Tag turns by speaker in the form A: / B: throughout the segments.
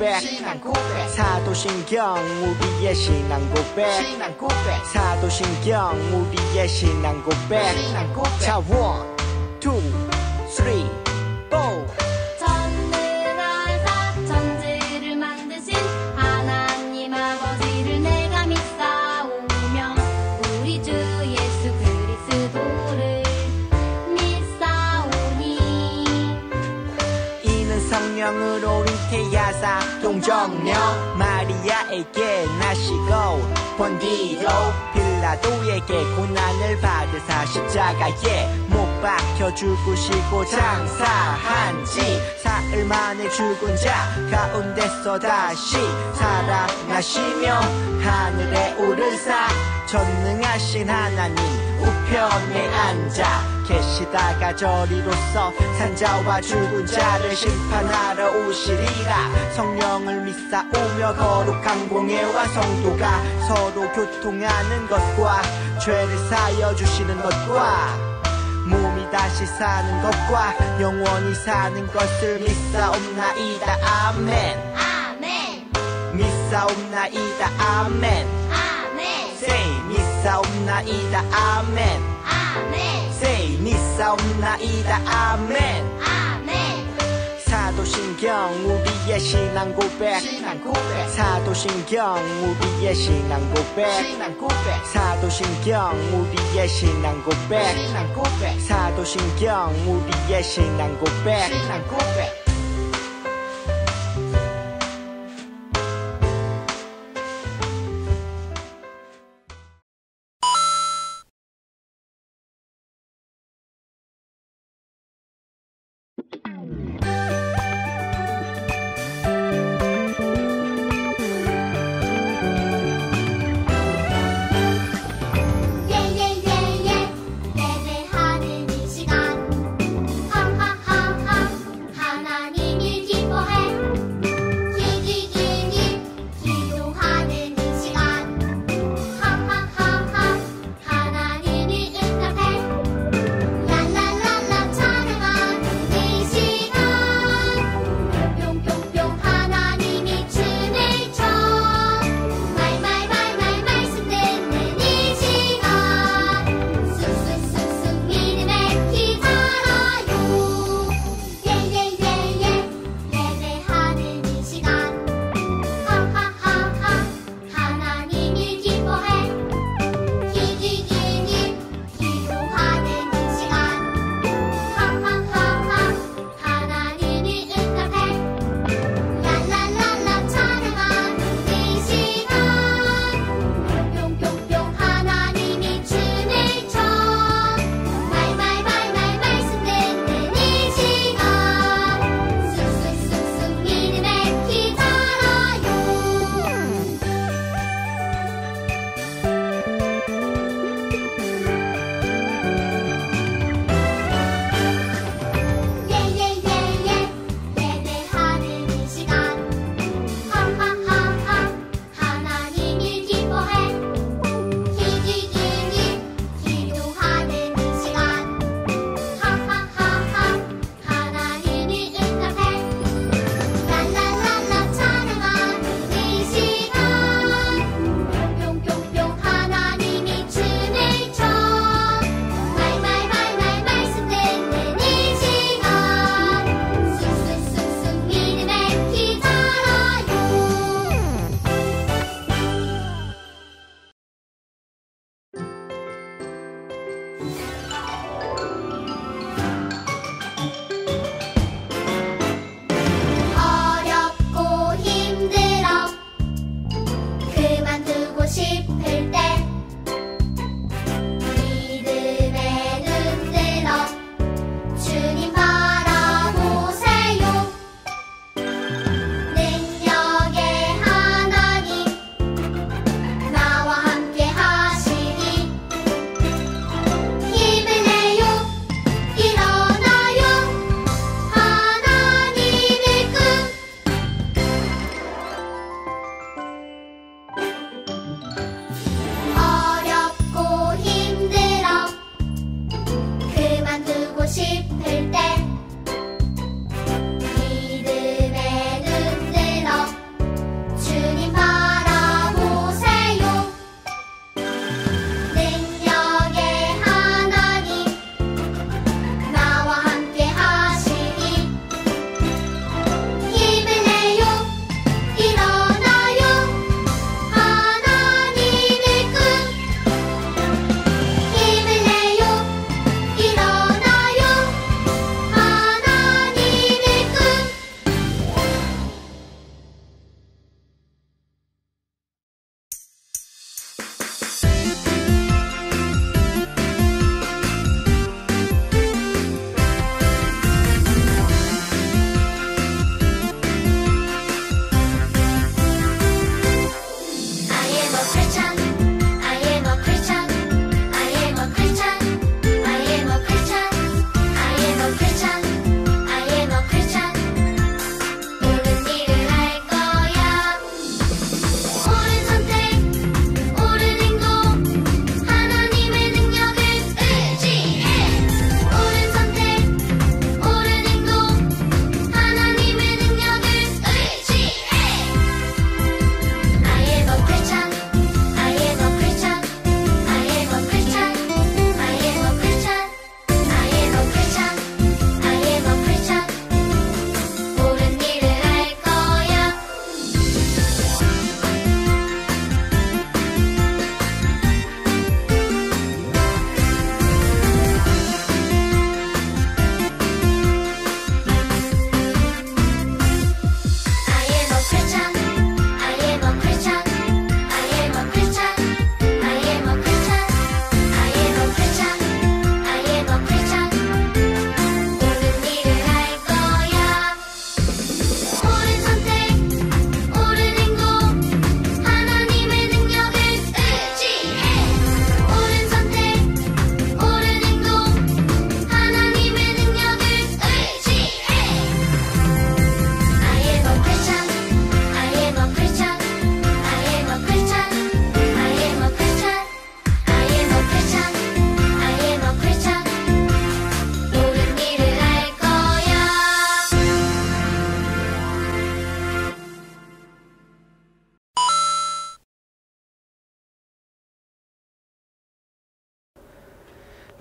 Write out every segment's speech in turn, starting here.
A: 고백 사도신경 우리의 신앙 고백 사도신경 우리의 신앙 고백 자 1, 2, 3, 4
B: 전능하사 천지를 만드신 하나님 아버지를 내가 믿사오며 우리 주 예수 그리스도를 믿사오니
A: 이는 성령으로 잉태하사 동정녀 마리아에게 나시고 본디로 빌라도에게 고난을 받으사 십자가에 못 박혀 죽으시고 장사한 지 사흘 만에 죽은 자 가운데서 다시 살아나시며 하늘에 오르사 전능하신 하나님 우편에 앉아 계시다가 저리로서 산자와 죽은 자를 심판하러 오시리라 성령을 믿사오며 거룩한 공예와 성도가 서로 교통하는 것과 죄를 사여 주시는 것과 몸이 다시 사는 것과 영원히 사는 것을 믿사옵나이다 아멘
B: 아멘
A: 믿사옵나이다 아멘
B: 아멘
A: Say 믿사옵나이다 아멘
B: 아멘
A: Say 믿사옵나이다 아멘
B: 아멘
A: 사도신경 우리의 신앙 고백 사도신경 우리의 신앙 고백 사도신경 우리의 신앙 고백 사도신경 우리의 신앙 고백
B: 예배하는 이 시간 하하하하 하나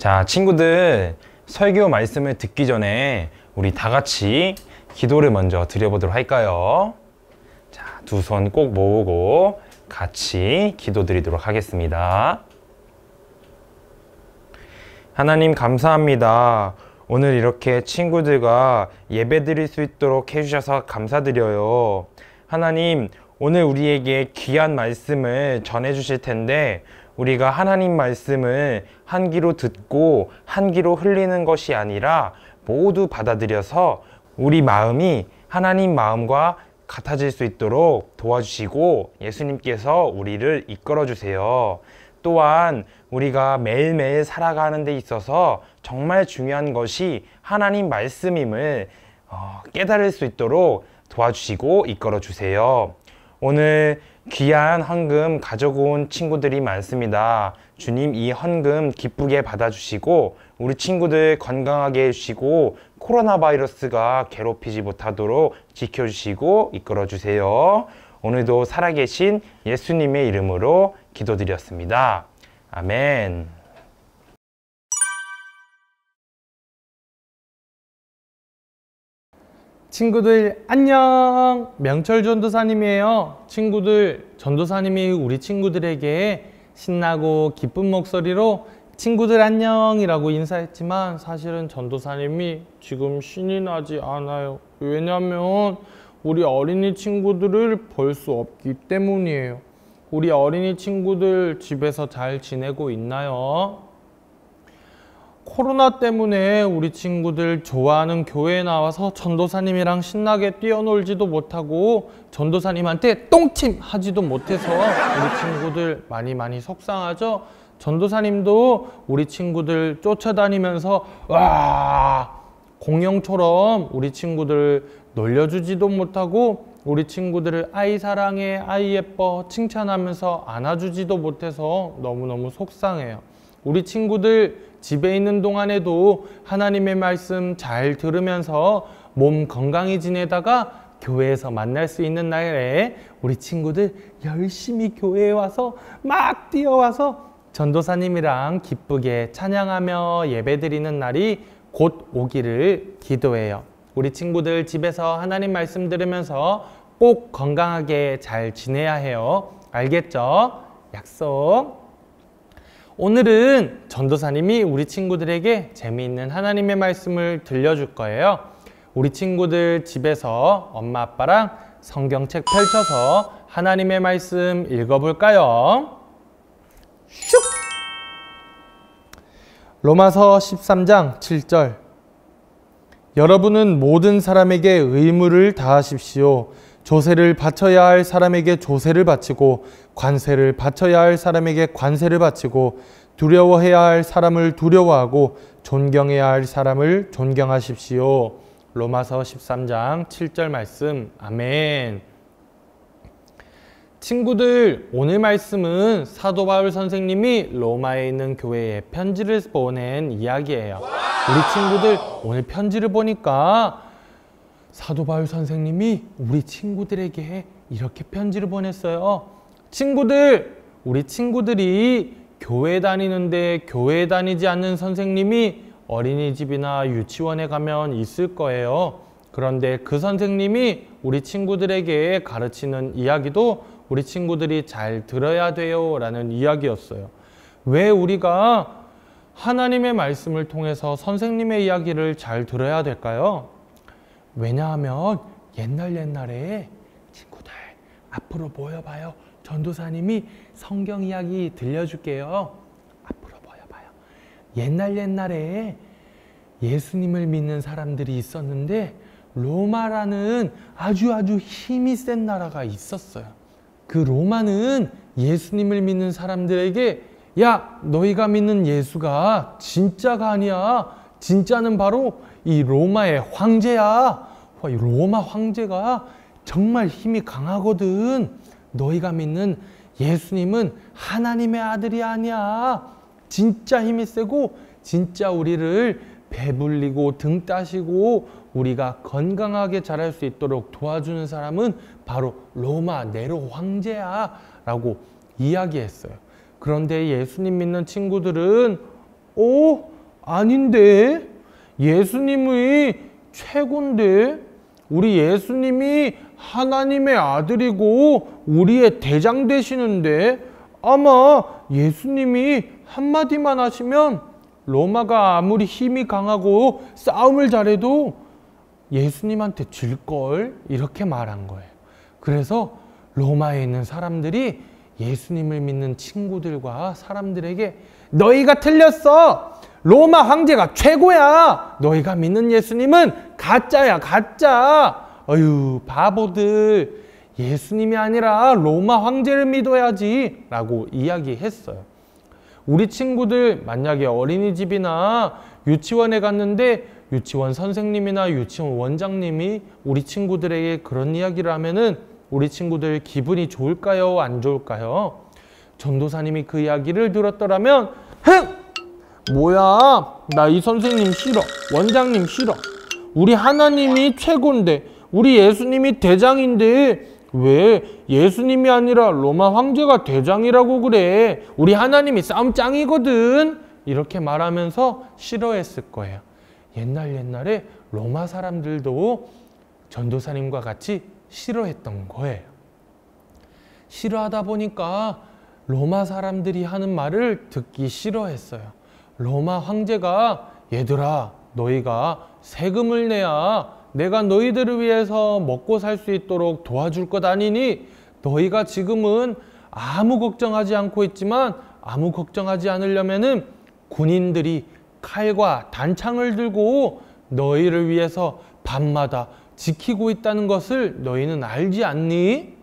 C: 자, 친구들, 설교 말씀을 듣기 전에 우리 다 같이 기도를 먼저 드려보도록 할까요? 자, 두 손 꼭 모으고 같이 기도 드리도록 하겠습니다. 하나님 감사합니다. 오늘 이렇게 친구들과 예배 드릴 수 있도록 해주셔서 감사드려요. 하나님, 오늘 우리에게 귀한 말씀을 전해주실 텐데 우리가 하나님 말씀을 한 귀로 듣고 한 귀로 흘리는 것이 아니라 모두 받아들여서 우리 마음이 하나님 마음과 같아질 수 있도록 도와주시고 예수님께서 우리를 이끌어 주세요. 또한 우리가 매일매일 살아가는 데 있어서 정말 중요한 것이 하나님 말씀임을 깨달을 수 있도록 도와주시고 이끌어 주세요. 오늘 귀한 헌금 가지고 온 친구들이 많습니다. 주님, 이 헌금 기쁘게 받아주시고 우리 친구들 건강하게 해주시고 코로나 바이러스가 괴롭히지 못하도록 지켜주시고 이끌어 주세요. 오늘도 살아계신 예수님의 이름으로 기도드렸습니다. 아멘.
D: 친구들 안녕! 명철 전도사님이에요. 친구들, 전도사님이 우리 친구들에게 신나고 기쁜 목소리로 친구들 안녕이라고 인사했지만 사실은 전도사님이 지금 신이 나지 않아요. 왜냐면 우리 어린이 친구들을 볼 수 없기 때문이에요. 우리 어린이 친구들 집에서 잘 지내고 있나요? 코로나 때문에 우리 친구들 좋아하는 교회에 나와서 전도사님이랑 신나게 뛰어놀지도 못하고 전도사님한테 똥침 하지도 못해서 우리 친구들 많이 속상하죠? 전도사님도 우리 친구들 쫓아다니면서 와 공룡처럼 우리 친구들 놀려주지도 못하고 우리 친구들을 아이 사랑해, 아이 예뻐 칭찬하면서 안아주지도 못해서 너무너무 속상해요. 우리 친구들 집에 있는 동안에도 하나님의 말씀 잘 들으면서 몸 건강히 지내다가 교회에서 만날 수 있는 날에 우리 친구들 열심히 교회에 와서 막 뛰어와서 전도사님이랑 기쁘게 찬양하며 예배드리는 날이 곧 오기를 기도해요. 우리 친구들 집에서 하나님 말씀 들으면서 꼭 건강하게 잘 지내야 해요. 알겠죠? 약속. 오늘은 전도사님이 우리 친구들에게 재미있는 하나님의 말씀을 들려줄 거예요. 우리 친구들 집에서 엄마 아빠랑 성경책 펼쳐서 하나님의 말씀 읽어볼까요? 슉! 로마서 13장 7절. 여러분은 모든 사람에게 의무를 다하십시오. 조세를 바쳐야 할 사람에게 조세를 바치고 관세를 바쳐야 할 사람에게 관세를 바치고 두려워해야 할 사람을 두려워하고 존경해야 할 사람을 존경하십시오. 로마서 13장 7절 말씀. 아멘. 친구들, 오늘 말씀은 사도 바울 선생님이 로마에 있는 교회에 편지를 보낸 이야기예요. 우리 친구들 오늘 편지를 보니까 사도 바울 선생님이 우리 친구들에게 이렇게 편지를 보냈어요. 친구들, 우리 친구들이 교회 다니는데 교회 다니지 않는 선생님이 어린이집이나 유치원에 가면 있을 거예요. 그런데 그 선생님이 우리 친구들에게 가르치는 이야기도 우리 친구들이 잘 들어야 돼요 라는 이야기였어요. 왜 우리가 하나님의 말씀을 통해서 선생님의 이야기를 잘 들어야 될까요? 왜냐하면 옛날에 친구들 앞으로 모여봐요. 전도사님이 성경 이야기 들려줄게요. 앞으로 모여봐요. 옛날에 예수님을 믿는 사람들이 있었는데 로마라는 아주 힘이 센 나라가 있었어요. 그 로마는 예수님을 믿는 사람들에게 야, 너희가 믿는 예수가 진짜가 아니야. 진짜는 바로 이 로마의 황제야. 이 로마 황제가 정말 힘이 강하거든. 너희가 믿는 예수님은 하나님의 아들이 아니야. 진짜 힘이 세고 진짜 우리를 배불리고 등 따시고 우리가 건강하게 자랄 수 있도록 도와주는 사람은 바로 로마 네로 황제야 라고 이야기했어요. 그런데 예수님 믿는 친구들은 아닌데? 예수님이 최고인데? 우리 예수님이 하나님의 아들이고 우리의 대장 되시는데 아마 예수님이 한마디만 하시면 로마가 아무리 힘이 강하고 싸움을 잘해도 예수님한테 질걸 이렇게 말한 거예요. 그래서 로마에 있는 사람들이 예수님을 믿는 친구들과 사람들에게 너희가 틀렸어! 로마 황제가 최고야! 너희가 믿는 예수님은 가짜야, 가짜! 어휴, 바보들. 예수님이 아니라 로마 황제를 믿어야지 라고 이야기했어요. 우리 친구들 만약에 어린이집이나 유치원에 갔는데 유치원 선생님이나 유치원 원장님이 우리 친구들에게 그런 이야기를 하면은 우리 친구들 기분이 좋을까요? 안 좋을까요? 전도사님이 그 이야기를 들었더라면 흥! 뭐야? 나 이 선생님 싫어. 원장님 싫어. 우리 하나님이 최고인데 우리 예수님이 대장인데 왜 예수님이 아니라 로마 황제가 대장이라고 그래? 우리 하나님이 싸움 짱이거든. 이렇게 말하면서 싫어했을 거예요. 옛날에 로마 사람들도 전도사님과 같이 싫어했던 거예요. 싫어하다 보니까 로마 사람들이 하는 말을 듣기 싫어했어요. 로마 황제가 얘들아 너희가 세금을 내야 내가 너희들을 위해서 먹고 살 수 있도록 도와줄 것 아니니 너희가 지금은 아무 걱정하지 않고 있지만 아무 걱정하지 않으려면은 군인들이 칼과 단창을 들고 너희를 위해서 밤마다 지키고 있다는 것을 너희는 알지 않니?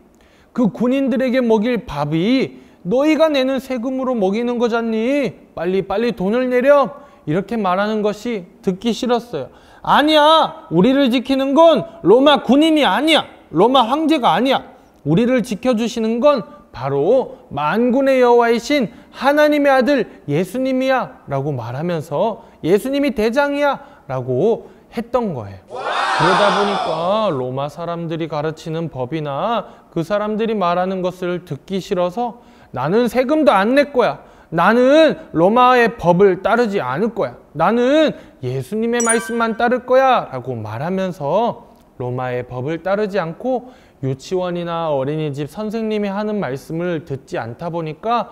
D: 그 군인들에게 먹일 밥이 너희가 내는 세금으로 먹이는 거잖니? 빨리 돈을 내렴! 이렇게 말하는 것이 듣기 싫었어요. 아니야! 우리를 지키는 건 로마 군인이 아니야! 로마 황제가 아니야! 우리를 지켜주시는 건 바로 만군의 여호와이신 하나님의 아들 예수님이야! 라고 말하면서 예수님이 대장이야! 라고 했던 거예요. 그러다 보니까 로마 사람들이 가르치는 법이나 그 사람들이 말하는 것을 듣기 싫어서 나는 세금도 안 낼 거야. 나는 로마의 법을 따르지 않을 거야. 나는 예수님의 말씀만 따를 거야 라고 말하면서 로마의 법을 따르지 않고 유치원이나 어린이집 선생님이 하는 말씀을 듣지 않다 보니까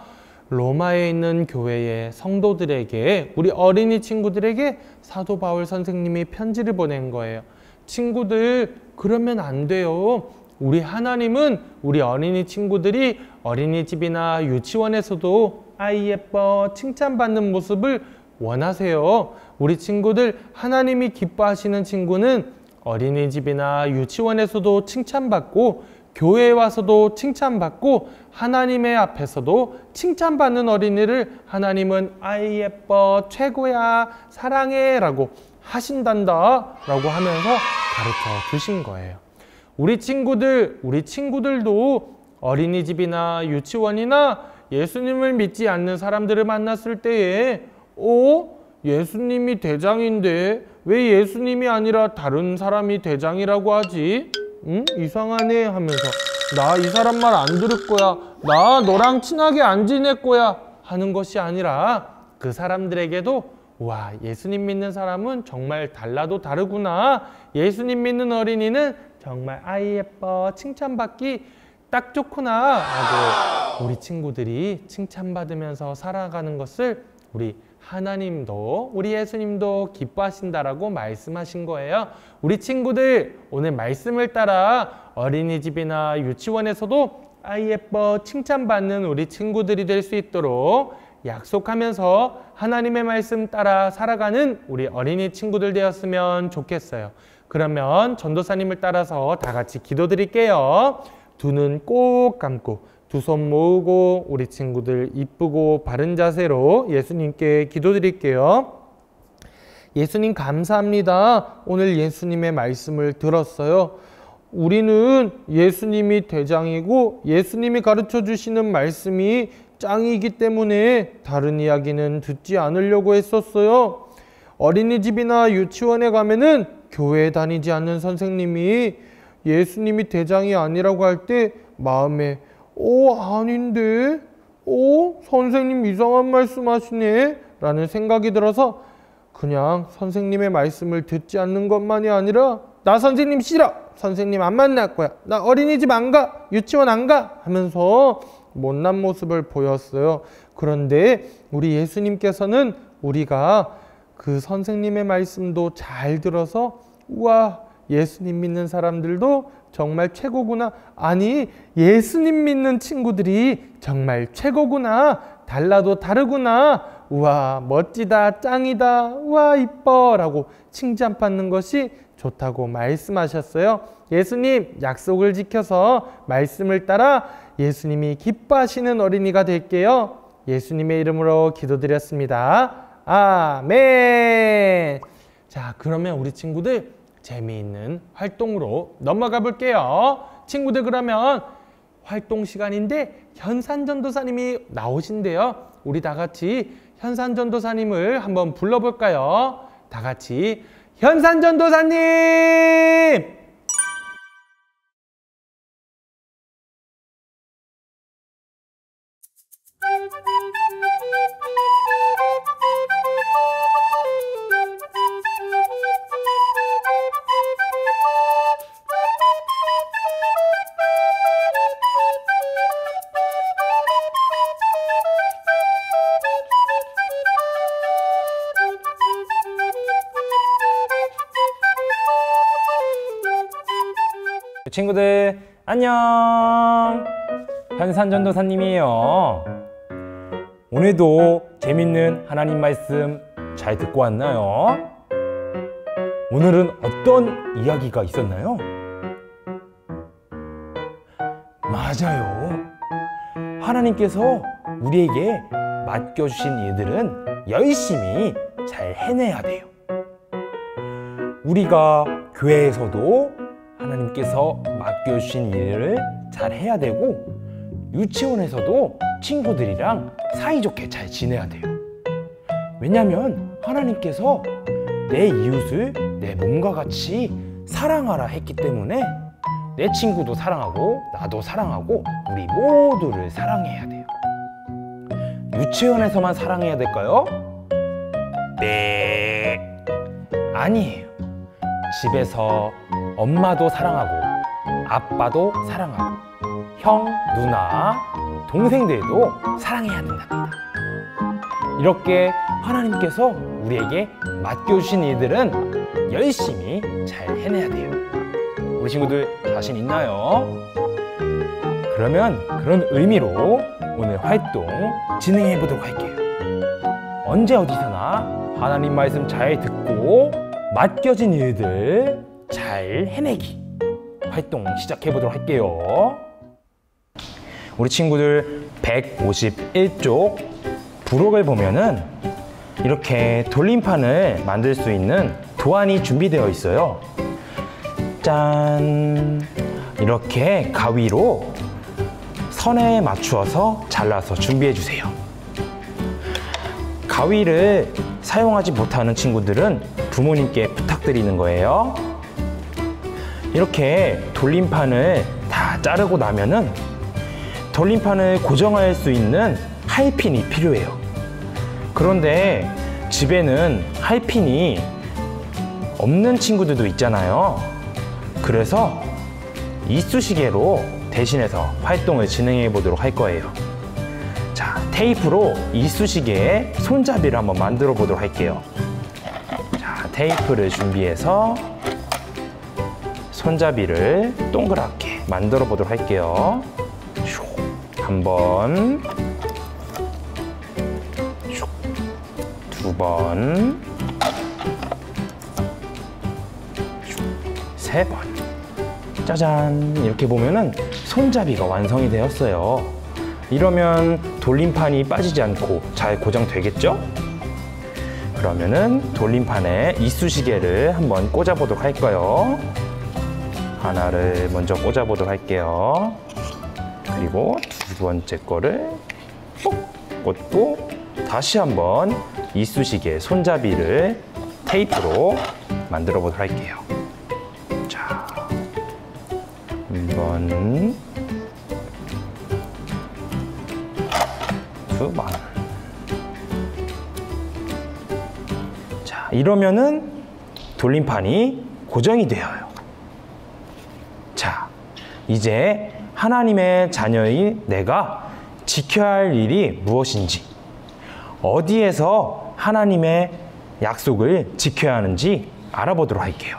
D: 로마에 있는 교회의 성도들에게 우리 어린이 친구들에게 사도 바울 선생님이 편지를 보낸 거예요. 친구들 그러면 안 돼요. 우리 하나님은 우리 어린이 친구들이 어린이집이나 유치원에서도 아이 예뻐 칭찬받는 모습을 원하세요. 우리 친구들 하나님이 기뻐하시는 친구는 어린이집이나 유치원에서도 칭찬받고 교회에 와서도 칭찬받고 하나님의 앞에서도 칭찬받는 어린이를 하나님은 아이 예뻐 최고야 사랑해 라고 하신단다 라고 하면서 가르쳐 주신 거예요. 우리 친구들도 어린이집이나 유치원이나 예수님을 믿지 않는 사람들을 만났을 때에 예수님이 대장인데 왜 예수님이 아니라 다른 사람이 대장이라고 하지? 이상하네 하면서 나 이 사람 말 안 들을 거야. 나 너랑 친하게 안 지낼 거야 하는 것이 아니라 그 사람들에게도 와 예수님 믿는 사람은 정말 달라도 다르구나. 예수님 믿는 어린이는 정말 아이 예뻐 칭찬받기 딱 좋구나 하고 우리 친구들이 칭찬받으면서 살아가는 것을 우리 하나님도 우리 예수님도 기뻐하신다라고 말씀하신 거예요. 우리 친구들 오늘 말씀을 따라 어린이집이나 유치원에서도 아이 예뻐 칭찬받는 우리 친구들이 될 수 있도록 약속하면서 하나님의 말씀 따라 살아가는 우리 어린이 친구들 되었으면 좋겠어요. 그러면 전도사님을 따라서 다 같이 기도드릴게요. 두 눈 꼭 감고 두 손 모으고 우리 친구들 이쁘고 바른 자세로 예수님께 기도드릴게요. 예수님 감사합니다. 오늘 예수님의 말씀을 들었어요. 우리는 예수님이 대장이고 예수님이 가르쳐 주시는 말씀이 짱이기 때문에 다른 이야기는 듣지 않으려고 했었어요. 어린이집이나 유치원에 가면은 교회에 다니지 않는 선생님이 예수님이 대장이 아니라고 할 때 마음에 아닌데? 선생님 이상한 말씀 하시네? 라는 생각이 들어서 그냥 선생님의 말씀을 듣지 않는 것만이 아니라 나 선생님 싫어! 선생님 안 만날 거야! 나 어린이집 안 가! 유치원 안 가! 하면서 못난 모습을 보였어요. 그런데 우리 예수님께서는 우리가 그 선생님의 말씀도 잘 들어서 우와, 예수님 믿는 사람들도 정말 최고구나. 아니, 예수님 믿는 친구들이 정말 최고구나. 달라도 다르구나. 우와, 멋지다, 짱이다, 우와, 이뻐 라고 칭찬받는 것이 좋다고 말씀하셨어요. 예수님 약속을 지켜서 말씀을 따라 예수님이 기뻐하시는 어린이가 될게요. 예수님의 이름으로 기도드렸습니다. 아멘. 자, 그러면 우리 친구들 재미있는 활동으로 넘어가 볼게요. 친구들, 그러면 활동 시간인데 현산전도사님이 나오신대요. 우리 다 같이 현산전도사님을 한번 불러볼까요? 다 같이 현산전도사님!
C: 친구들 안녕, 현산전도사님이에요. 오늘도 재밌는 하나님 말씀 잘 듣고 왔나요? 오늘은 어떤 이야기가 있었나요? 맞아요, 하나님께서 우리에게 맡겨주신 일들은 열심히 잘 해내야 돼요. 우리가 교회에서도 하나님께서 맡겨주신 일을 잘 해야 되고, 유치원에서도 친구들이랑 사이좋게 잘 지내야 돼요. 왜냐면 하나님께서 내 이웃을 내 몸과 같이 사랑하라 했기 때문에 내 친구도 사랑하고 나도 사랑하고 우리 모두를 사랑해야 돼요. 유치원에서만 사랑해야 될까요? 네, 아니에요. 집에서 엄마도 사랑하고 아빠도 사랑하고 형, 누나, 동생들도 사랑해야 된답니다. 이렇게 하나님께서 우리에게 맡겨주신 일들은 열심히 잘 해내야 돼요. 우리 친구들 자신 있나요? 그러면 그런 의미로 오늘 활동 진행해 보도록 할게요. 언제 어디서나 하나님 말씀 잘 듣고 맡겨진 일들 잘 해내기 활동 시작해 보도록 할게요. 우리 친구들 151쪽 부록을 보면은 이렇게 돌림판을 만들 수 있는 도안이 준비되어 있어요. 짠! 이렇게 가위로 선에 맞추어서 잘라서 준비해 주세요. 가위를 사용하지 못하는 친구들은 부모님께 부탁드리는 거예요. 이렇게 돌림판을 다 자르고 나면은 돌림판을 고정할 수 있는 할핀이 필요해요. 그런데 집에는 할핀이 없는 친구들도 있잖아요. 그래서 이쑤시개로 대신해서 활동을 진행해 보도록 할 거예요. 자, 테이프로 이쑤시개의 손잡이를 한번 만들어 보도록 할게요. 자, 테이프를 준비해서 손잡이를 동그랗게 만들어 보도록 할게요. 한 번, 두 번, 세 번. 짜잔! 이렇게 보면은 손잡이가 완성이 되었어요. 이러면 돌림판이 빠지지 않고 잘 고정되겠죠? 그러면은 돌림판에 이쑤시개를 한번 꽂아 보도록 할까요? 하나를 먼저 꽂아 보도록 할게요. 그리고 두 번째 거를 꼭 꽂고 다시 한번 이쑤시개 손잡이를 테이프로 만들어 보도록 할게요. 자, 한 번, 두 번, 자, 이러면은 돌림판이 고정이 되어요. 자, 이제 하나님의 자녀인 내가 지켜야 할 일이 무엇인지, 어디에서 하나님의 약속을 지켜야 하는지 알아보도록 할게요.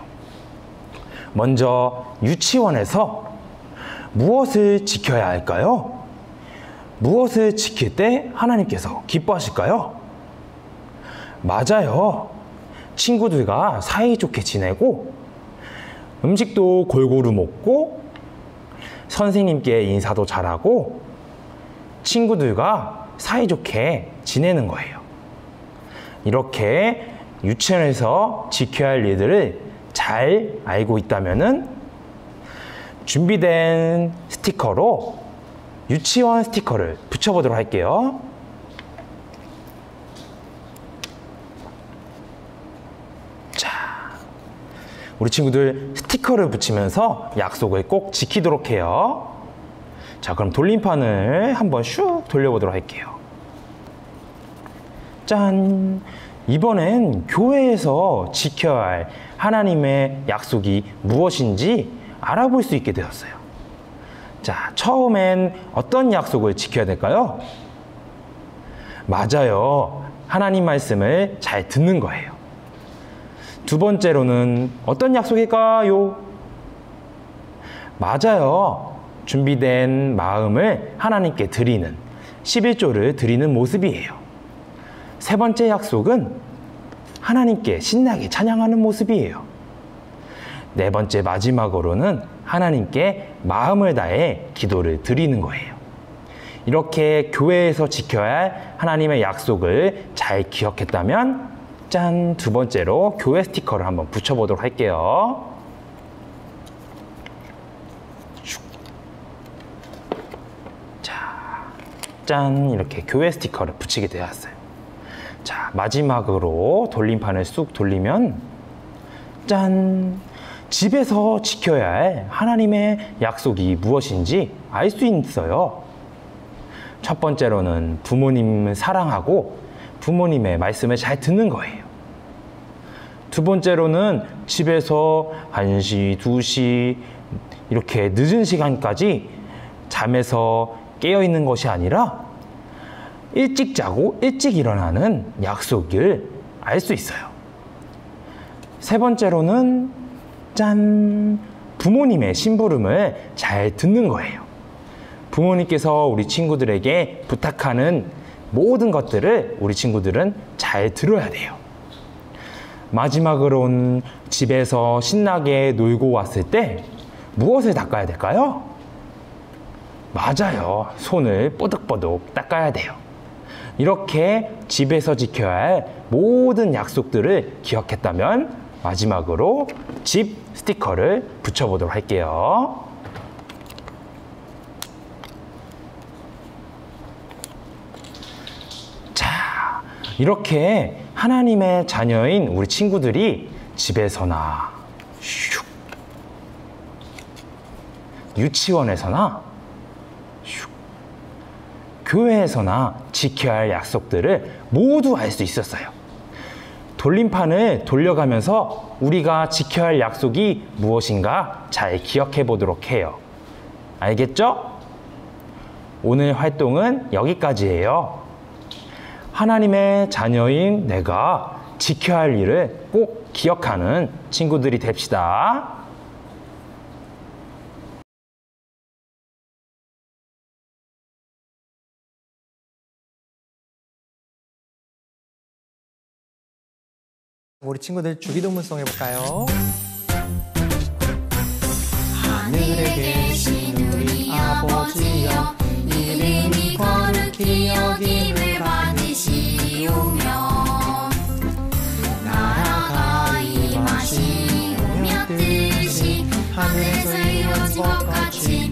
C: 먼저 유치원에서 무엇을 지켜야 할까요? 무엇을 지킬 때 하나님께서 기뻐하실까요? 맞아요. 친구들과 사이좋게 지내고 음식도 골고루 먹고 선생님께 인사도 잘하고 친구들과 사이좋게 지내는 거예요. 이렇게 유치원에서 지켜야 할 일들을 잘 알고 있다면은 준비된 스티커로 유치원 스티커를 붙여보도록 할게요. 자, 우리 친구들 스티커를 붙이면서 약속을 꼭 지키도록 해요. 자, 그럼 돌림판을 한번 슉 돌려보도록 할게요. 짠! 이번엔 교회에서 지켜야 할 하나님의 약속이 무엇인지 알아볼 수 있게 되었어요. 자, 처음엔 어떤 약속을 지켜야 될까요? 맞아요. 하나님 말씀을 잘 듣는 거예요. 두 번째로는 어떤 약속일까요? 맞아요. 준비된 마음을 하나님께 드리는 11조를 드리는 모습이에요. 세 번째 약속은 하나님께 신나게 찬양하는 모습이에요. 네 번째 마지막으로는 하나님께 마음을 다해 기도를 드리는 거예요. 이렇게 교회에서 지켜야 할 하나님의 약속을 잘 기억했다면 짠! 두 번째로 교회 스티커를 한번 붙여보도록 할게요. 자, 짠! 이렇게 교회 스티커를 붙이게 되었어요. 자, 마지막으로 돌림판을 쑥 돌리면 짠! 집에서 지켜야 할 하나님의 약속이 무엇인지 알 수 있어요. 첫 번째로는 부모님을 사랑하고 부모님의 말씀을 잘 듣는 거예요. 두 번째로는 집에서 1시, 2시 이렇게 늦은 시간까지 잠에서 깨어 있는 것이 아니라 일찍 자고 일찍 일어나는 약속을 알 수 있어요. 세 번째로는 짠! 부모님의 심부름을 잘 듣는 거예요. 부모님께서 우리 친구들에게 부탁하는 모든 것들을 우리 친구들은 잘 들어야 돼요. 마지막으로는 집에서 신나게 놀고 왔을 때 무엇을 닦아야 될까요? 맞아요. 손을 뽀득뽀득 닦아야 돼요. 이렇게 집에서 지켜야 할 모든 약속들을 기억했다면 마지막으로 집 스티커를 붙여보도록 할게요. 자, 이렇게 하나님의 자녀인 우리 친구들이 집에서나 슉, 유치원에서나 슉, 교회에서나 지켜야 할 약속들을 모두 알 수 있었어요. 돌림판을 돌려가면서 우리가 지켜야 할 약속이 무엇인가 잘 기억해 보도록 해요. 알겠죠? 오늘 활동은 여기까지예요. 하나님의 자녀인 내가 지켜야 할 일을 꼭 기억하는 친구들이 됩시다.
E: 우리 친구들 주기도문송 해볼까요?
B: 하늘에 계신 우리 아버지여 이름이 거룩히 여김을 받으시오며 나라가 임하시오며 뜻이 하늘에서 이루어진 것 같이